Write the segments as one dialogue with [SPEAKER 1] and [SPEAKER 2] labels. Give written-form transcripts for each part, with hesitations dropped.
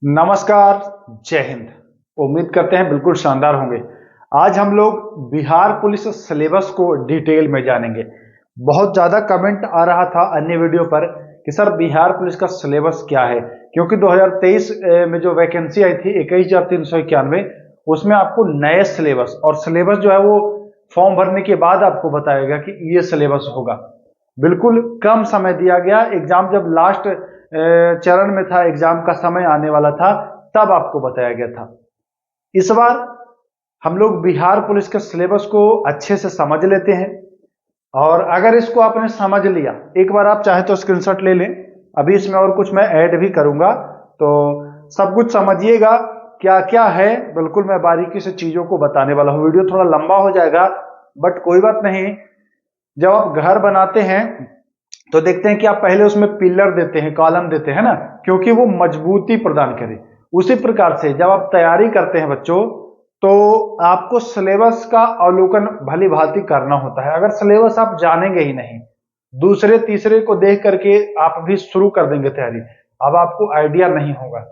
[SPEAKER 1] नमस्कार। जय हिंद। उम्मीद करते हैं बिल्कुल शानदार होंगे। आज हम लोग बिहार पुलिस सिलेबस को डिटेल में जानेंगे। बहुत ज़्यादा कमेंट आ रहा था अन्य वीडियो पर कि सर बिहार पुलिस का सिलेबस क्या है, क्योंकि 2023 में जो वैकेंसी आई थी 21,391, उसमें आपको नए सिलेबस और सिलेबस जो है वो फॉर्म भरने के बाद आपको बताएगा कि ये सिलेबस होगा। बिल्कुल कम समय दिया गया। एग्जाम जब लास्ट चरण में था, एग्जाम का समय आने वाला था, तब आपको बताया गया था। इस बार हम लोग बिहार पुलिस के सिलेबस को अच्छे से समझ लेते हैं, और अगर इसको आपने समझ लिया, एक बार आप चाहे तो स्क्रीनशॉट ले लें, अभी इसमें और कुछ मैं ऐड भी करूंगा, तो सब कुछ समझिएगा क्या क्या है। बिल्कुल मैं बारीकी से चीजों को बताने वाला हूं। वीडियो थोड़ा लंबा हो जाएगा, बट कोई बात नहीं। जब आप घर बनाते हैं तो देखते हैं कि आप पहले उसमें पिलर देते हैं, कॉलम देते हैं ना, क्योंकि वो मजबूती प्रदान करे। उसी प्रकार से जब आप तैयारी करते हैं बच्चों, तो आपको सिलेबस का अवलोकन भली भांति करना होता है। अगर सिलेबस आप जानेंगे ही नहीं, दूसरे तीसरे को देख करके आप भी शुरू कर देंगे तैयारी, अब आपको आइडिया नहीं होगा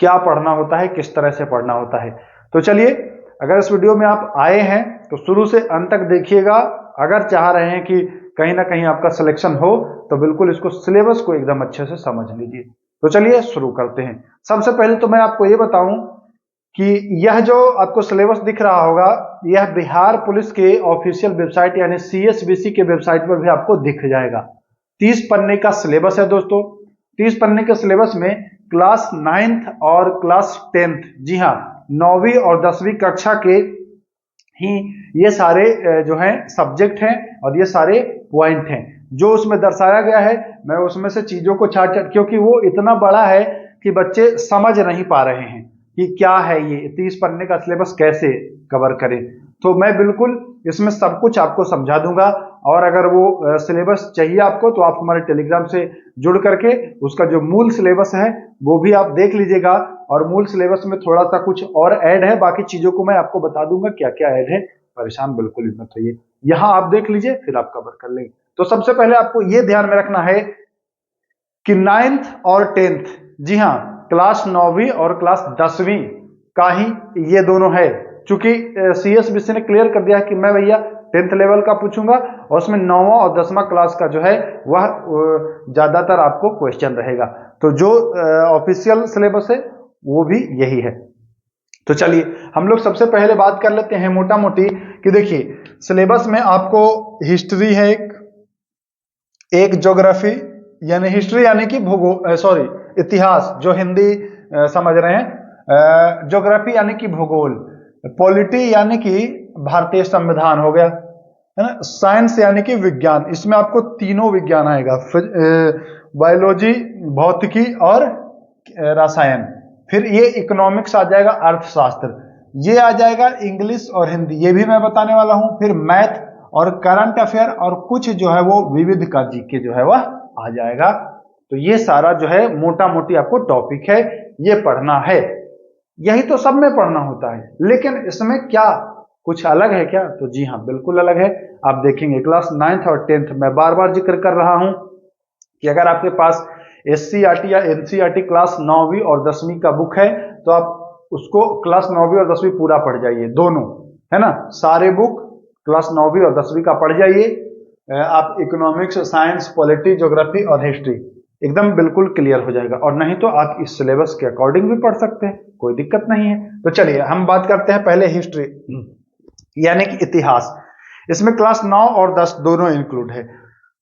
[SPEAKER 1] क्या पढ़ना होता है, किस तरह से पढ़ना होता है। तो चलिए, अगर इस वीडियो में आप आए हैं तो शुरू से अंत तक देखिएगा। अगर चाह रहे हैं कि कहीं ना कहीं आपका सिलेक्शन हो, तो बिल्कुल इसको सिलेबस को एकदम अच्छे से समझ लीजिए। तो चलिए शुरू करते हैं। सबसे पहले तो मैं आपको ये बताऊं कि यह जो आपको सिलेबस दिख रहा होगा, यह बिहार पुलिस के ऑफिशियल वेबसाइट यानी CSBC के वेबसाइट पर भी आपको दिख जाएगा। 30 पन्ने का सिलेबस है दोस्तों। 30 पन्ने के सिलेबस में क्लास 9th और क्लास 10th, जी हाँ, 9वीं और 10वीं कक्षा के ही ये सारे जो हैं सब्जेक्ट हैं, और ये सारे पॉइंट हैं जो उसमें दर्शाया गया है। मैं उसमें से चीजों को छाट छाट, क्योंकि वो इतना बड़ा है कि बच्चे समझ नहीं पा रहे हैं कि क्या है ये 30 पन्ने का सिलेबस कैसे कवर करें, तो मैं बिल्कुल इसमें सब कुछ आपको समझा दूंगा। और अगर वो सिलेबस चाहिए आपको, तो आप हमारे टेलीग्राम से जुड़ करके उसका जो मूल सिलेबस है वो भी आप देख लीजिएगा। और मूल सिलेबस में थोड़ा सा कुछ और ऐड है, बाकी चीजों को मैं आपको बता दूंगा क्या क्या ऐड है। परेशान बिल्कुल मत होइए, यहाँ आप देख लीजिए, फिर आप कवर कर लेंगे। तो सबसे पहले आपको ये ध्यान में रखना है कि 9th और 10th, जी हाँ, क्लास 9वीं और क्लास 10वीं का ही ये दोनों है। चूंकि CSBC ने क्लियर कर दिया है कि मैं भैया 10th लेवल का पूछूंगा, और उसमें 9वां और 10वां क्लास का जो है वह ज्यादातर आपको क्वेश्चन रहेगा। तो जो ऑफिशियल सिलेबस है वो भी यही है। तो चलिए हम लोग सबसे पहले बात कर लेते हैं मोटा मोटी कि देखिए, सिलेबस में आपको हिस्ट्री है, एक ज्योग्राफी यानी हिस्ट्री यानी कि भूगोल, सॉरी इतिहास जो हिंदी समझ रहे हैं, ज्योग्राफी यानी कि भूगोल, पॉलिटी यानी कि भारतीय संविधान हो गया, है ना, साइंस यानी कि विज्ञान, इसमें आपको तीनों विज्ञान आएगा, बायोलॉजी, भौतिकी और रसायन। फिर ये इकोनॉमिक्स आ जाएगा, अर्थशास्त्र, ये आ जाएगा इंग्लिश और हिंदी, ये भी मैं बताने वाला हूं। फिर मैथ और करंट अफेयर और कुछ जो है वो विविध का जीके जो है वह आ जाएगा। तो ये सारा जो है मोटा मोटी आपको टॉपिक है, ये पढ़ना है। यही तो सब में पढ़ना होता है, लेकिन इसमें क्या कुछ अलग है क्या? तो जी हाँ, बिल्कुल अलग है। आप देखेंगे क्लास 9th और 10th, मैं बार बार जिक्र कर रहा हूं कि अगर आपके पास SCERT या NCERT क्लास 9वीं और 10वीं का बुक है, तो आप उसको क्लास 9वीं और 10वीं पूरा पढ़ जाइए, दोनों, है ना, सारे बुक क्लास 9वीं और 10वीं का पढ़ जाइए। आप इकोनॉमिक्स, साइंस, पॉलिटी, ज्योग्राफी और हिस्ट्री एकदम बिल्कुल क्लियर हो जाएगा। और नहीं तो आप इस सिलेबस के अकॉर्डिंग भी पढ़ सकते हैं, कोई दिक्कत नहीं है। तो चलिए हम बात करते हैं पहले हिस्ट्री यानी कि इतिहास। इसमें क्लास 9 और 10 दोनों इंक्लूड है।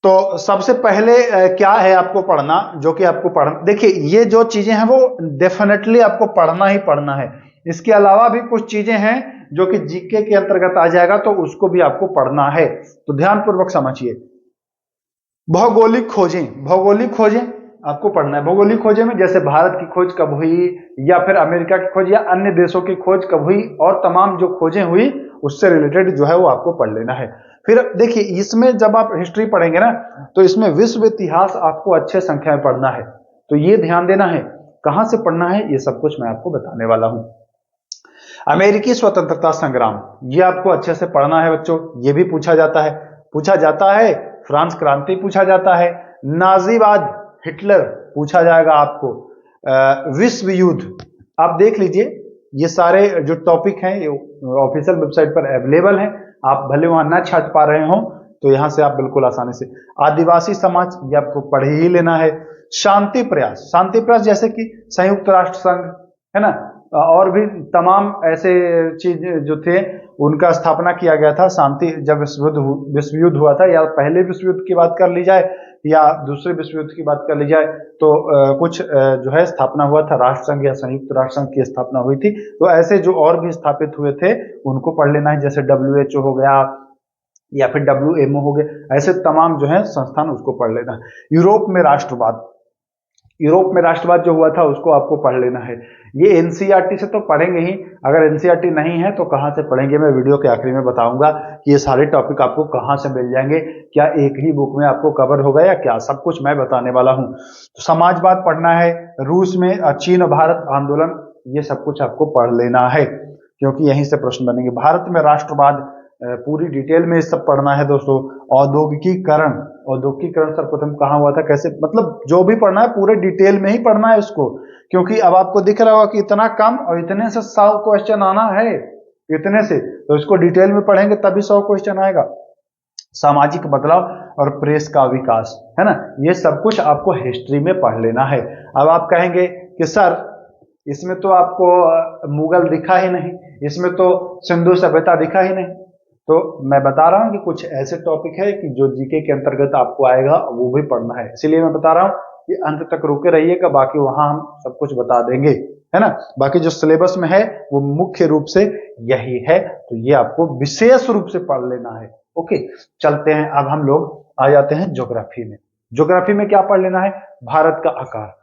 [SPEAKER 1] तो सबसे पहले क्या है आपको पढ़ना, जो कि आपको पढ़ना, देखिए ये जो चीजें हैं वो डेफिनेटली आपको पढ़ना ही पढ़ना है। इसके अलावा भी कुछ चीजें हैं जो कि जीके के अंतर्गत आ जाएगा, तो उसको भी आपको पढ़ना है। तो ध्यानपूर्वक समझिए। भौगोलिक खोजें, भौगोलिक खोजें आपको पढ़ना है। भौगोलिक खोजें में जैसे भारत की खोज कब हुई, या फिर अमेरिका की खोज, या अन्य देशों की खोज कब हुई, और तमाम जो खोजें हुई उससे रिलेटेड जो है वो आपको पढ़ लेना है। फिर देखिए, इसमें जब आप हिस्ट्री पढ़ेंगे ना, तो इसमें विश्व इतिहास आपको अच्छे संख्या में पढ़ना है। तो ये ध्यान देना है कहां से पढ़ना है, ये सब कुछ मैं आपको बताने वाला हूं। अमेरिकी स्वतंत्रता संग्राम, ये आपको अच्छे से पढ़ना है बच्चों, ये भी पूछा जाता है। फ्रांस क्रांति पूछा जाता है, नाजीवाद, हिटलर पूछा जाएगा आपको, विश्व युद्ध, आप देख लीजिए, ये सारे जो टॉपिक हैं ये ऑफिशियल वेबसाइट पर अवेलेबल हैं। आप भले वहां ना छाट पा रहे हो तो यहां से आप बिल्कुल आसानी से, आदिवासी समाज ये आपको पढ़ ही लेना है। शांति प्रयास, शांति प्रयास जैसे कि संयुक्त राष्ट्र संघ है ना, और भी तमाम ऐसे चीज जो थे उनका स्थापना किया गया था। शांति, जब विश्व युद्ध हुआ था, या पहले विश्व युद्ध की बात कर ली जाए या दूसरे विश्व युद्ध की बात कर ली जाए, तो कुछ जो है स्थापना हुआ था, राष्ट्र संघ या संयुक्त राष्ट्र संघ की स्थापना हुई थी। तो ऐसे जो और भी स्थापित हुए थे उनको पढ़ लेना है, जैसे WHO हो गया या फिर WMO हो गया, ऐसे तमाम जो है संस्थान, उसको पढ़ लेना है। यूरोप में राष्ट्रवाद, यूरोप में राष्ट्रवाद जो हुआ था उसको आपको पढ़ लेना है। ये NCERT से तो पढ़ेंगे ही, अगर NCERT नहीं है तो कहाँ से पढ़ेंगे, मैं वीडियो के आखिरी में बताऊंगा कि ये सारे टॉपिक आपको कहाँ से मिल जाएंगे, क्या एक ही बुक में आपको कवर होगा या क्या, सब कुछ मैं बताने वाला हूँ। तो समाजवाद पढ़ना है, रूस में चीन भारत आंदोलन, ये सब कुछ आपको पढ़ लेना है क्योंकि यहीं से प्रश्न बनेंगे। भारत में राष्ट्रवाद पूरी डिटेल में सब पढ़ना है दोस्तों। औद्योगिकीकरण, औद्योगिकीकरण सर्वप्रथम कहाँ हुआ था, कैसे, मतलब जो भी पढ़ना है पूरे डिटेल में ही पढ़ना है इसको, क्योंकि अब आपको दिख रहा होगा कि इतना कम और इतने से 100 क्वेश्चन आना है, इतने से, तो इसको डिटेल में पढ़ेंगे तभी 100 क्वेश्चन आएगा। सामाजिक बदलाव और प्रेस का विकास, है ना, ये सब कुछ आपको हिस्ट्री में पढ़ लेना है। अब आप कहेंगे कि सर इसमें तो आपको मुगल दिखा ही नहीं, इसमें तो सिंधु सभ्यता दिखा ही नहीं, तो मैं बता रहा हूं कि कुछ ऐसे टॉपिक है कि जो जीके के अंतर्गत आपको आएगा वो भी पढ़ना है, इसीलिए मैं बता रहा हूं कि अंत तक रुके रहिएगा, बाकी वहां हम सब कुछ बता देंगे, है ना। बाकी जो सिलेबस में है वो मुख्य रूप से यही है, तो ये आपको विशेष रूप से पढ़ लेना है। ओके, चलते हैं, अब हम लोग आ जाते हैं ज्योग्राफी में। ज्योग्राफी में क्या पढ़ लेना है, भारत का आकार,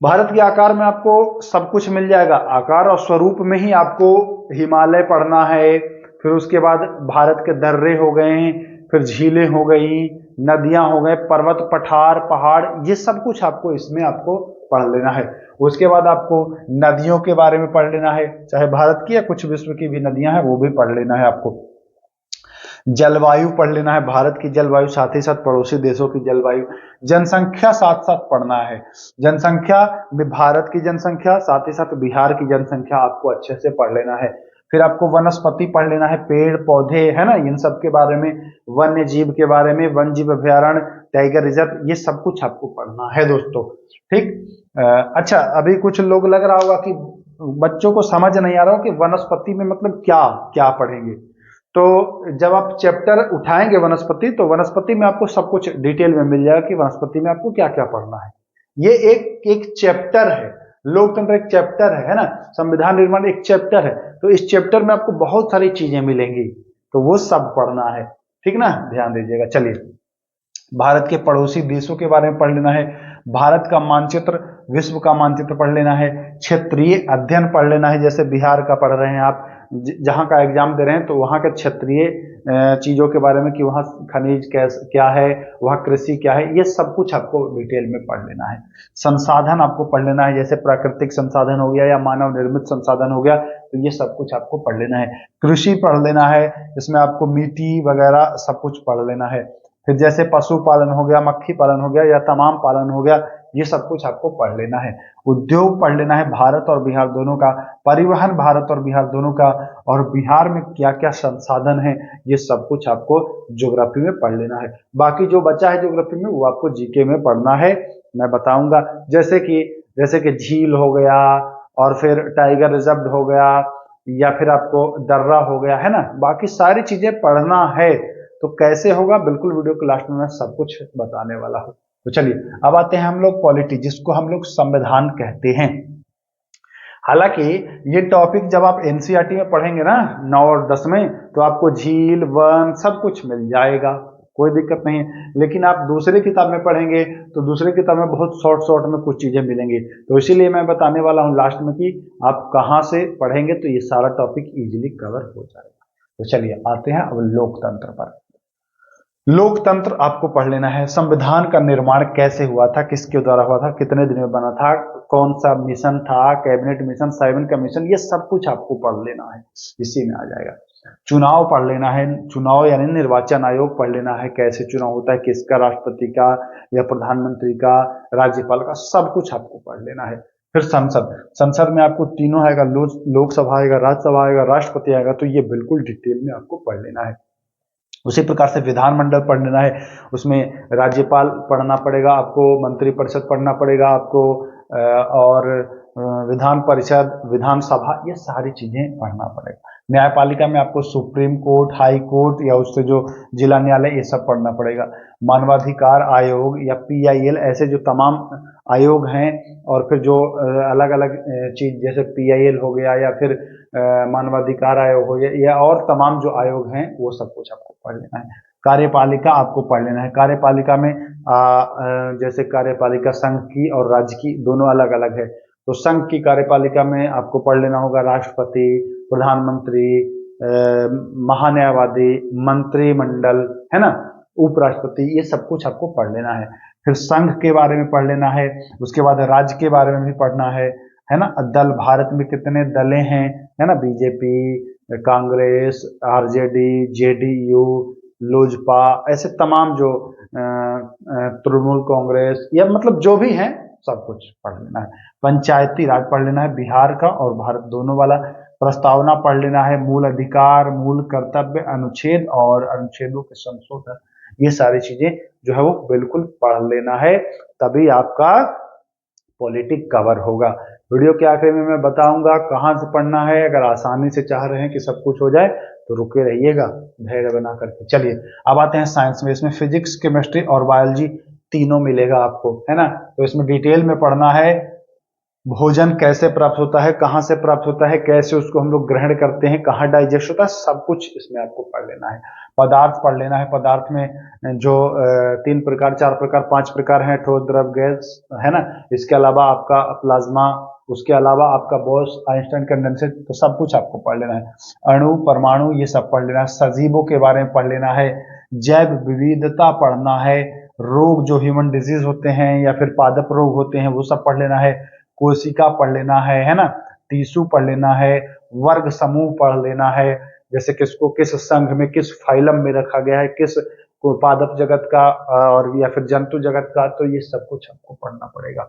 [SPEAKER 1] भारत के आकार में आपको सब कुछ मिल जाएगा, आकार और स्वरूप में ही आपको हिमालय पढ़ना है, फिर उसके बाद भारत के दर्रे हो गए, फिर झीलें हो गई, नदियां हो गए, पर्वत पठार पहाड़, ये सब कुछ आपको इसमें आपको पढ़ लेना है। उसके बाद आपको नदियों के बारे में पढ़ लेना है, चाहे भारत की या कुछ विश्व की भी नदियां हैं वो भी पढ़ लेना है आपको। जलवायु पढ़ लेना है, भारत की जलवायु, साथ ही साथ पड़ोसी देशों की जलवायु। जनसंख्या साथ साथ पढ़ना है, जनसंख्या में भारत की जनसंख्या, साथ ही साथ बिहार की जनसंख्या आपको अच्छे से पढ़ लेना है। फिर आपको वनस्पति पढ़ लेना है, पेड़ पौधे, है ना, इन सब के बारे में, वन्य जीव के बारे में, वन जीव अभ्यारण्य, टाइगर रिजर्व, ये सब कुछ आपको पढ़ना है दोस्तों। ठीक, अच्छा, अभी कुछ लोग लग रहा होगा कि बच्चों को समझ नहीं आ रहा हो कि वनस्पति में मतलब क्या क्या पढ़ेंगे, तो जब आप चैप्टर उठाएंगे वनस्पति, तो वनस्पति में आपको सब कुछ डिटेल में मिल जाएगा कि वनस्पति में आपको क्या क्या पढ़ना है। ये एक चैप्टर है, लोकतंत्र एक चैप्टर है ना, संविधान निर्माण एक चैप्टर है, तो इस चैप्टर में आपको बहुत सारी चीजें मिलेंगी, तो वो सब पढ़ना है, ठीक ना, ध्यान दीजिएगा। चलिए, भारत के पड़ोसी देशों के बारे में पढ़ लेना है, भारत का मानचित्र, विश्व का मानचित्र पढ़ लेना है, क्षेत्रीय अध्ययन पढ़ लेना है, जैसे बिहार का पढ़ रहे हैं आप, जहां का एग्जाम दे रहे हैं, तो वहां के क्षेत्रीय चीजों के बारे में कि वहां खनिज क्या है, वहां कृषि क्या है, ये सब कुछ आपको डिटेल में पढ़ लेना है। संसाधन आपको पढ़ लेना है, जैसे प्राकृतिक संसाधन हो गया या मानव निर्मित संसाधन हो गया, तो ये सब कुछ आपको पढ़ लेना है। कृषि पढ़ लेना है, इसमें आपको मिट्टी वगैरह सब कुछ पढ़ लेना है। फिर जैसे पशुपालन हो गया, मक्खी पालन हो गया या तमाम पालन हो गया, ये सब कुछ आपको पढ़ लेना है। उद्योग पढ़ लेना है, भारत और बिहार दोनों का, परिवहन भारत और बिहार दोनों का, और बिहार में क्या क्या संसाधन है, ये सब कुछ आपको ज्योग्राफी में पढ़ लेना है। बाकी जो बचा है ज्योग्राफी में वो आपको जीके में पढ़ना है, मैं बताऊंगा, जैसे कि झील हो गया, और फिर टाइगर रिजर्व हो गया, या फिर आपको दर्रा हो गया, है ना, बाकी सारी चीजें पढ़ना है। तो कैसे होगा, बिल्कुल वीडियो के लास्ट में मैं सब कुछ बताने वाला हूं। तो चलिए, अब आते हैं हम लोग पॉलिटी, जिसको हम लोग संविधान कहते हैं। हालांकि ये टॉपिक जब आप एनसीईआरटी में पढ़ेंगे ना 9 और 10 में, तो आपको झील, वन सब कुछ मिल जाएगा, कोई दिक्कत नहीं है। लेकिन आप दूसरी किताब में पढ़ेंगे तो दूसरी किताब में बहुत शॉर्ट में कुछ चीजें मिलेंगी, तो इसीलिए मैं बताने वाला हूं लास्ट में कि आप कहां से पढ़ेंगे तो ये सारा टॉपिक इजीली कवर हो जाएगा। तो चलिए आते हैं अब लोकतंत्र पर। लोकतंत्र आपको पढ़ लेना है, संविधान का निर्माण कैसे हुआ था, किसके द्वारा हुआ था, कितने दिन में बना था, कौन सा मिशन था, कैबिनेट मिशन, साइमन कमीशन, ये सब कुछ आपको पढ़ लेना है, इसी में आ जाएगा। चुनाव पढ़ लेना है, चुनाव यानी निर्वाचन आयोग पढ़ लेना है, कैसे चुनाव होता है, किसका, राष्ट्रपति का या प्रधानमंत्री का, राज्यपाल का, सब कुछ आपको पढ़ लेना है। फिर संसद, संसद में आपको तीनों आएगा, लोकसभा आएगा, राज्यसभा आएगा, राष्ट्रपति आएगा, तो ये बिल्कुल डिटेल में आपको पढ़ लेना है। उसी प्रकार से विधानमंडल पढ़ लेना है, उसमें राज्यपाल पढ़ना पड़ेगा आपको, मंत्रिपरिषद पढ़ना पड़ेगा आपको, और विधान परिषद, विधानसभा, ये सारी चीजें पढ़ना पड़ेगा। न्यायपालिका में आपको सुप्रीम कोर्ट, हाई कोर्ट या उससे जो जिला न्यायालय, ये सब पढ़ना पड़ेगा। मानवाधिकार आयोग या PIL, ऐसे जो तमाम आयोग हैं, और फिर जो अलग अलग चीज जैसे PIL हो गया या फिर मानवाधिकार आयोग हो गया, या और तमाम जो आयोग हैं, वो सब कुछ आपको पढ़ लेना है। कार्यपालिका आपको पढ़ लेना है। कार्यपालिका में जैसे कार्यपालिका संघ की और राज्य की दोनों अलग अलग है, तो संघ की कार्यपालिका में आपको पढ़ लेना होगा राष्ट्रपति, प्रधानमंत्री, महान्यायवादी, मंत्रिमंडल, है ना, उपराष्ट्रपति, ये सब कुछ आपको पढ़ लेना है। फिर संघ के बारे में पढ़ लेना है, उसके बाद राज्य के बारे में भी पढ़ना है ना। दल, भारत में कितने दलें हैं, है ना, BJP, Congress, RJD, JDU, Lojpa, ऐसे तमाम जो तृणमूल कांग्रेस, या मतलब जो भी हैं, सब कुछ पढ़ लेना है। पंचायती राज पढ़ लेना है, बिहार का और भारत दोनों वाला। प्रस्तावना पढ़ लेना है, मूल अधिकार, मूल कर्तव्य, अनुच्छेद और अनुच्छेदों के संशोधन, ये सारी चीजें जो है वो बिल्कुल पढ़ लेना है, तभी आपका पॉलिटिक कवर होगा। वीडियो के आखिर में मैं बताऊंगा कहाँ से पढ़ना है। अगर आसानी से चाह रहे हैं कि सब कुछ हो जाए तो रुके रहिएगा धैर्य बना करके। चलिए अब आते हैं साइंस में। इसमें फिजिक्स, केमिस्ट्री और बायोलॉजी तीनों मिलेगा आपको, है ना। तो इसमें डिटेल में पढ़ना है, भोजन कैसे प्राप्त होता है, कहाँ से प्राप्त होता है, कैसे उसको हम लोग ग्रहण करते हैं, कहाँ डाइजेस्ट होता है, सब कुछ इसमें आपको पढ़ लेना है। पदार्थ पढ़ लेना है, पदार्थ में जो 3 प्रकार, 4 प्रकार, 5 प्रकार हैं, ठोस, द्रव, गैस, है ना। इसके अलावा आपका प्लाज्मा, उसके अलावा आपका बोस, आइंस्टाइन, कंडेंसेट, तो सब कुछ आपको पढ़ लेना है। अणु, परमाणु, ये सब पढ़ लेना है। सजीवों के बारे में पढ़ लेना है, जैव विविधता पढ़ना है, रोग जो ह्यूमन डिजीज होते हैं या फिर पादप रोग होते हैं वो सब पढ़ लेना है। कोशिका पढ़ लेना है ना, टिश्यू पढ़ लेना है, वर्ग समूह पढ़ लेना है, जैसे किसको किस संघ में, किस फाइलम में रखा गया है, किस को पादप जगत का और या फिर जंतु जगत का, तो ये सब कुछ आपको पढ़ना पड़ेगा।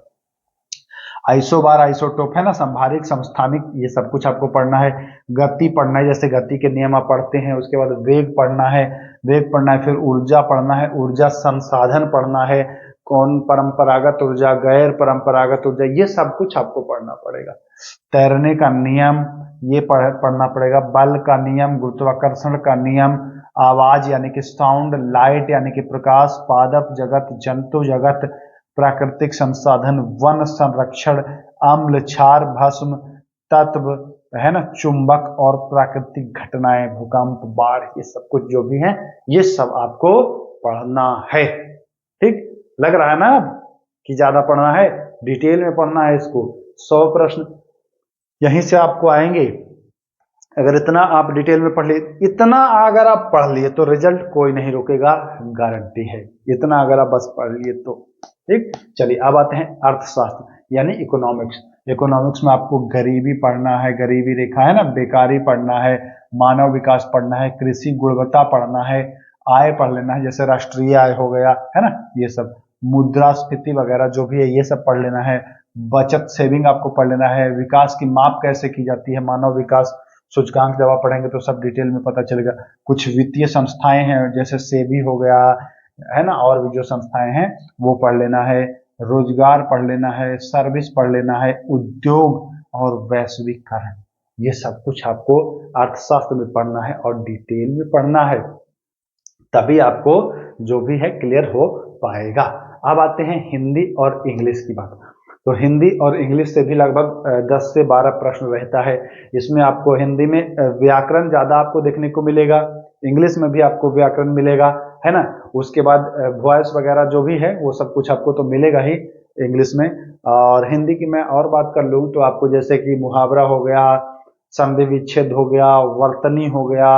[SPEAKER 1] आइसोबार, आइसोटोप, है ना, संभारिक, समस्थानिक, ये सब कुछ आपको पढ़ना है। गति पढ़ना है, जैसे गति के नियम आप पढ़ते हैं। उसके बाद वेग पढ़ना है, वेग पढ़ना है। फिर ऊर्जा पढ़ना है, ऊर्जा संसाधन पढ़ना है, कौन परंपरागत ऊर्जा, गैर परंपरागत ऊर्जा, ये सब कुछ आपको पढ़ना पड़ेगा। तैरने का नियम ये पढ़ना पड़ेगा। बल का नियम, गुरुत्वाकर्षण का नियम, आवाज यानी कि साउंड, लाइट यानी कि प्रकाश, पादप जगत, जंतु जगत, प्राकृतिक संसाधन, वन संरक्षण, अम्ल, क्षार, भस्म, तत्व, है ना, चुंबक और प्राकृतिक घटनाएं, भूकंप, बाढ़, ये सब कुछ जो भी है ये सब आपको पढ़ना है। ठीक लग रहा है ना कि ज्यादा पढ़ना है, डिटेल में पढ़ना है इसको। 100 प्रश्न यहीं से आपको आएंगे। अगर इतना आप डिटेल में पढ़ लिए, इतना अगर आप पढ़ लिए तो रिजल्ट कोई नहीं रोकेगा, गारंटी है। इतना अगर आप बस पढ़ लिए तो ठीक। चलिए अब आते हैं अर्थशास्त्र यानी इकोनॉमिक्स। इकोनॉमिक्स में आपको गरीबी पढ़ना है, गरीबी रेखा, है ना, बेकारी पढ़ना है, मानव विकास पढ़ना है, कृषि गुणवत्ता पढ़ना है, आय पढ़ लेना है, जैसे राष्ट्रीय आय हो गया, है ना, ये सब, मुद्रास्फीति वगैरह जो भी है ये सब पढ़ लेना है। बचत, सेविंग आपको पढ़ लेना है। विकास की माप कैसे की जाती है, मानव विकास सूचकांक जब आप पढ़ेंगे तो सब डिटेल में पता चलेगा। कुछ वित्तीय संस्थाएं हैं जैसे सेबी हो गया, है ना, और भी जो संस्थाएं हैं वो पढ़ लेना है। रोजगार पढ़ लेना है, सर्विस पढ़ लेना है, उद्योग और वैश्वीकरण, ये सब कुछ आपको अर्थशास्त्र में पढ़ना है और डिटेल में पढ़ना है, तभी आपको जो भी है क्लियर हो पाएगा। अब आते हैं हिंदी और इंग्लिश की बात। तो हिंदी और इंग्लिश से भी लगभग 10 से 12 प्रश्न रहता है। इसमें आपको हिंदी में व्याकरण ज्यादा आपको देखने को मिलेगा, इंग्लिश में भी आपको व्याकरण मिलेगा, है ना। उसके बाद वॉइस वगैरह जो भी है वो सब कुछ आपको तो मिलेगा ही इंग्लिश में। और हिंदी की मैं और बात कर लूँ तो आपको जैसे कि मुहावरा हो गया, संधि विच्छेद हो गया, वर्तनी हो गया,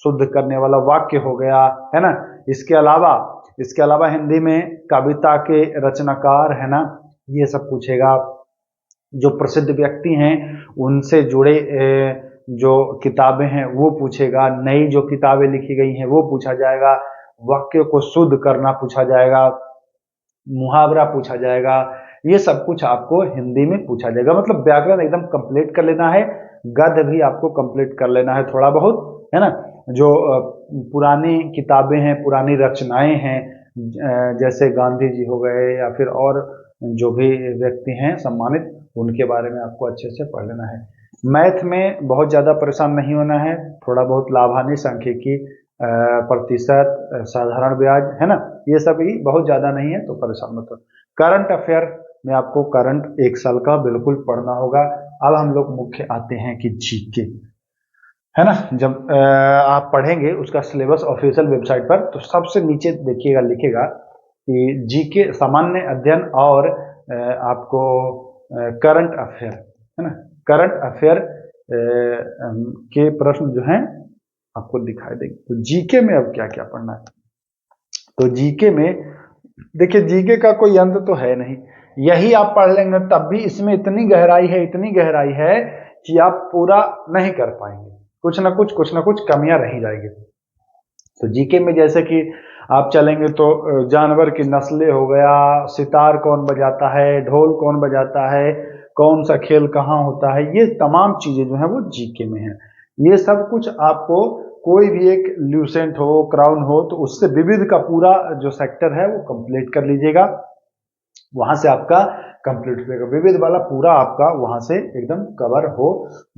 [SPEAKER 1] शुद्ध करने वाला वाक्य हो गया, है ना। इसके अलावा हिंदी में कविता के रचनाकार, है ना, ये सब पूछेगा। जो प्रसिद्ध व्यक्ति हैं उनसे जुड़े जो किताबें हैं वो पूछेगा। नई जो किताबें लिखी गई हैं वो पूछा जाएगा। वाक्य को शुद्ध करना पूछा जाएगा, मुहावरा पूछा जाएगा, ये सब कुछ आपको हिंदी में पूछा जाएगा। मतलब व्याकरण एकदम कंप्लीट कर लेना है, गद्य भी आपको कंप्लीट कर लेना है थोड़ा बहुत, है ना। जो पुरानी किताबें हैं, पुरानी रचनाएं हैं, जैसे गांधी जी हो गए या फिर और जो भी व्यक्ति हैं सम्मानित, उनके बारे में आपको अच्छे से पढ़ लेना है। मैथ में बहुत ज़्यादा परेशान नहीं होना है, थोड़ा बहुत लाभांश, सांख्यिकी, प्रतिशत, साधारण ब्याज, है ना, ये सब ही बहुत ज़्यादा नहीं है, तो परेशान मत हो। करंट अफेयर में आपको करंट 1 साल का बिल्कुल पढ़ना होगा। अब हम लोग मुख्य आते हैं कि जीके, है ना। जब आप पढ़ेंगे उसका सिलेबस ऑफिशियल वेबसाइट पर, तो सबसे नीचे देखिएगा, लिखेगा कि जीके सामान्य अध्ययन और आपको करंट अफेयर, है ना। करंट अफेयर के प्रश्न जो हैं आपको दिखाई देंगे। तो जीके में अब क्या क्या पढ़ना है, तो जीके में देखिए, जीके का कोई अंत तो है नहीं, यही आप पढ़ लेंगे तब भी इसमें इतनी गहराई है, इतनी गहराई है कि आप पूरा नहीं कर पाएंगे, कुछ ना कुछ कमियां रह जाएगी। तो जीके में जैसे कि आप चलेंगे तो जानवर की नस्लें हो गया, सितार कौन बजाता है, ढोल कौन बजाता है, कौन सा खेल कहाँ होता है, ये तमाम चीजें जो है वो जीके में है। ये सब कुछ आपको कोई भी एक ल्यूसेंट हो, क्राउन हो, तो उससे विविध का पूरा जो सेक्टर है वो कंप्लीट कर लीजिएगा, वहां से आपका कंप्लीट हो जाएगा, विविध वाला पूरा आपका वहां से एकदम कवर हो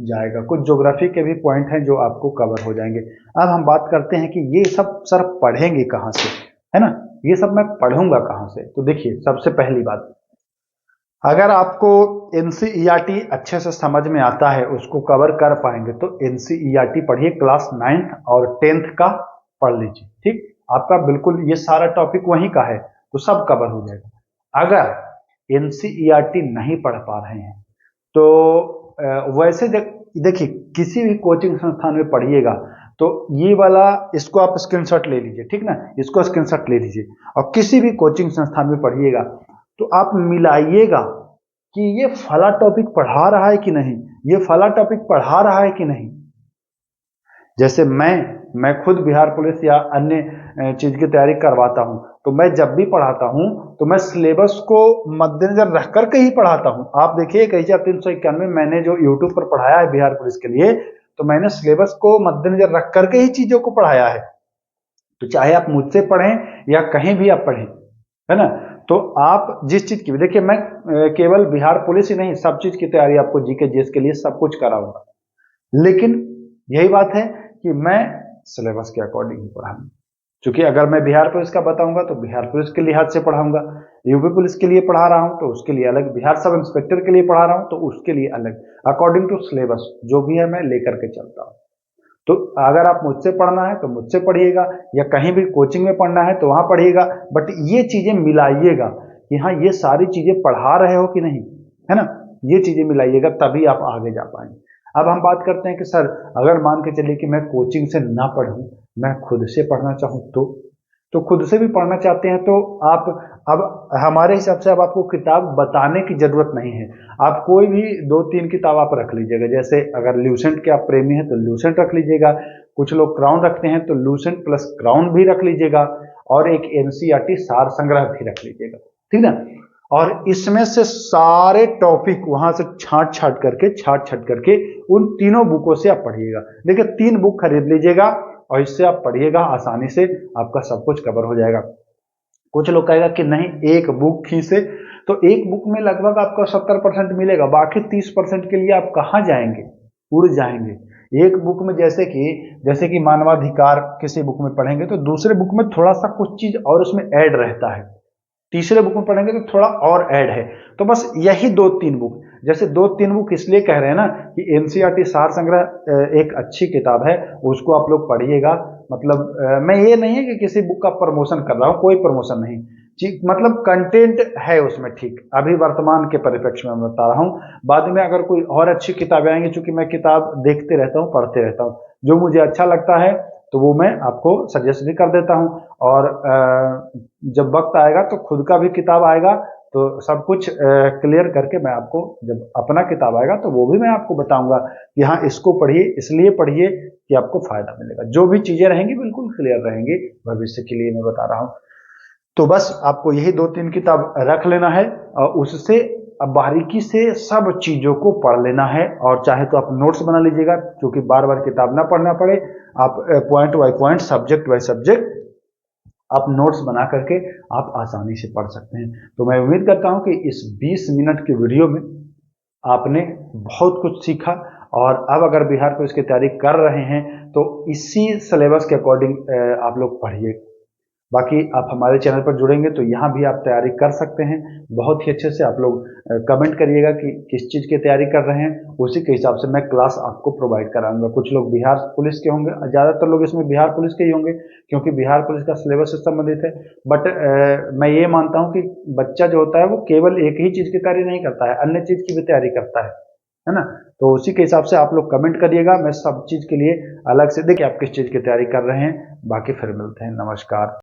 [SPEAKER 1] जाएगा। कुछ ज्योग्राफी के भी पॉइंट हैं जो आपको कवर हो जाएंगे। अब हम बात करते हैं कि ये सब सर पढ़ेंगे कहाँ से, है ना, ये सब मैं पढ़ूंगा कहाँ से। तो देखिए, सबसे पहली बात, अगर आपको एनसीईआरटी अच्छे से समझ में आता है, उसको कवर कर पाएंगे, तो एनसीईआरटी पढ़िए, क्लास 9th और 10th का पढ़ लीजिए, ठीक। आपका बिल्कुल ये सारा टॉपिक वहीं का है, तो सब कवर हो जाएगा। अगर एनसीईआरटी नहीं पढ़ पा रहे हैं तो वैसे देखिए, किसी भी कोचिंग संस्थान में पढ़िएगा तो ये वाला, इसको आप स्क्रीनशॉट ले लीजिए, ठीक ना, इसको स्क्रीनशॉट ले लीजिए, और किसी भी कोचिंग संस्थान में पढ़िएगा तो आप मिलाइएगा कि ये फला टॉपिक पढ़ा रहा है कि नहीं, ये फला टॉपिक पढ़ा रहा है कि नहीं। जैसे मैं खुद बिहार पुलिस या अन्य चीज की तैयारी करवाता हूं, तो मैं जब भी पढ़ाता हूं तो मैं सिलेबस को मद्देनजर रख करके ही पढ़ाता हूं। आप देखिए 1391 मैंने जो यूट्यूब पर पढ़ाया है बिहार पुलिस के लिए, तो मैंने सिलेबस को मद्देनजर रख करके ही चीजों को पढ़ाया है। तो चाहे आप मुझसे पढ़ें या कहीं भी आप पढ़ें, है ना, तो आप जिस चीज की, देखिए मैं केवल बिहार पुलिस ही नहीं, सब चीज की तैयारी आपको जीके जीएस के लिए सब कुछ कराऊंगा, लेकिन यही बात है कि मैं सिलेबस के अकॉर्डिंग ही पढ़ाऊंगा। क्योंकि अगर मैं बिहार पुलिस का बताऊंगा तो बिहार पुलिस के लिहाज से पढ़ाऊंगा, यूपी पुलिस के लिए पढ़ा रहा हूं तो उसके लिए अलग, बिहार सब इंस्पेक्टर के लिए पढ़ा रहा हूं तो उसके लिए अलग, अकॉर्डिंग टू सिलेबस जो भी है मैं लेकर के चलता हूं। तो अगर आप मुझसे पढ़ना है तो मुझसे पढ़िएगा, या कहीं भी कोचिंग में पढ़ना है तो वहां पढ़िएगा, बट ये चीजें मिलाइएगा कि हाँ ये सारी चीजें पढ़ा रहे हो कि नहीं, है ना, ये चीजें मिलाइएगा, तभी आप आगे जा पाएंगे। अब हम बात करते हैं कि सर अगर मान के चलिए कि मैं कोचिंग से ना पढ़ूं, मैं खुद से पढ़ना चाहूं, तो खुद से भी पढ़ना चाहते हैं तो आप, अब हमारे हिसाब से अब आपको किताब बताने की जरूरत नहीं है, आप कोई भी 2-3 किताब आप रख लीजिएगा। जैसे अगर ल्यूसेंट के आप प्रेमी हैं तो ल्यूसेंट रख लीजिएगा, कुछ लोग क्राउन रखते हैं तो ल्यूसेंट प्लस क्राउन भी रख लीजिएगा, और एक एनसीईआरटी सार संग्रह भी रख लीजिएगा, ठीक ना। और इसमें से सारे टॉपिक वहां से छांट छांट करके उन तीनों बुकों से आप पढ़िएगा। देखिए 3 बुक खरीद लीजिएगा और इससे आप पढ़िएगा, आसानी से आपका सब कुछ कवर हो जाएगा। कुछ लोग कहेगा कि नहीं एक बुक ही से, तो एक बुक में लगभग आपको 70% मिलेगा, बाकी 30% के लिए आप कहाँ जाएंगे, उड़ जाएंगे। एक बुक में जैसे कि मानवाधिकार किसी बुक में पढ़ेंगे तो दूसरे बुक में थोड़ा सा कुछ चीज और उसमें ऐड रहता है, तीसरे बुक में पढ़ेंगे तो थोड़ा और ऐड है। तो बस यही 2-3 बुक, जैसे 2-3 बुक इसलिए कह रहे हैं ना कि एनसीईआरटी सार संग्रह एक अच्छी किताब है, उसको आप लोग पढ़िएगा। मतलब मैं ये नहीं है कि किसी बुक का प्रमोशन कर रहा हूँ, कोई प्रमोशन नहीं, मतलब कंटेंट है उसमें, ठीक अभी वर्तमान के परिप्रेक्ष्य में मैं बता रहा हूँ। बाद में अगर कोई और अच्छी किताबें आएंगी, चूंकि मैं किताब देखते रहता हूँ, पढ़ते रहता हूँ, जो मुझे अच्छा लगता है तो वो मैं आपको सजेस्ट भी कर देता हूँ, और जब वक्त आएगा तो खुद का भी किताब आएगा तो सब कुछ क्लियर करके मैं आपको, जब अपना किताब आएगा तो वो भी मैं आपको बताऊंगा कि हाँ इसको पढ़िए, इसलिए पढ़िए कि आपको फायदा मिलेगा। जो भी चीजें रहेंगी बिल्कुल क्लियर रहेंगी, भविष्य के लिए मैं बता रहा हूँ। तो बस आपको यही 2-3 किताब रख लेना है और उससे अब बारीकी से सब चीजों को पढ़ लेना है। और चाहे तो आप नोट्स बना लीजिएगा, क्योंकि बार बार किताब ना पढ़ना पड़े। आप point by point, subject by subject आप नोट्स बना करके आप आसानी से पढ़ सकते हैं। तो मैं उम्मीद करता हूं कि इस 20 मिनट की वीडियो में आपने बहुत कुछ सीखा। और अब अगर बिहार पुलिस की तैयारी कर रहे हैं तो इसी सिलेबस के अकॉर्डिंग आप लोग पढ़िए। बाकी आप हमारे चैनल पर जुड़ेंगे तो यहाँ भी आप तैयारी कर सकते हैं। बहुत ही अच्छे से आप लोग कमेंट करिएगा कि किस चीज़ की तैयारी कर रहे हैं, उसी के हिसाब से मैं क्लास आपको प्रोवाइड कराऊंगा। कुछ लोग बिहार पुलिस के होंगे, ज़्यादातर लोग इसमें बिहार पुलिस के ही होंगे, क्योंकि बिहार पुलिस का सिलेबस से संबंधित है। बट मैं ये मानता हूँ कि बच्चा जो होता है वो केवल एक ही चीज़ की तैयारी नहीं करता है, अन्य चीज़ की भी तैयारी करता है ना। तो उसी के हिसाब से आप लोग कमेंट करिएगा। मैं सब चीज़ के लिए अलग से देखिए आप किस चीज़ की तैयारी कर रहे हैं। बाकी फिर मिलते हैं, नमस्कार।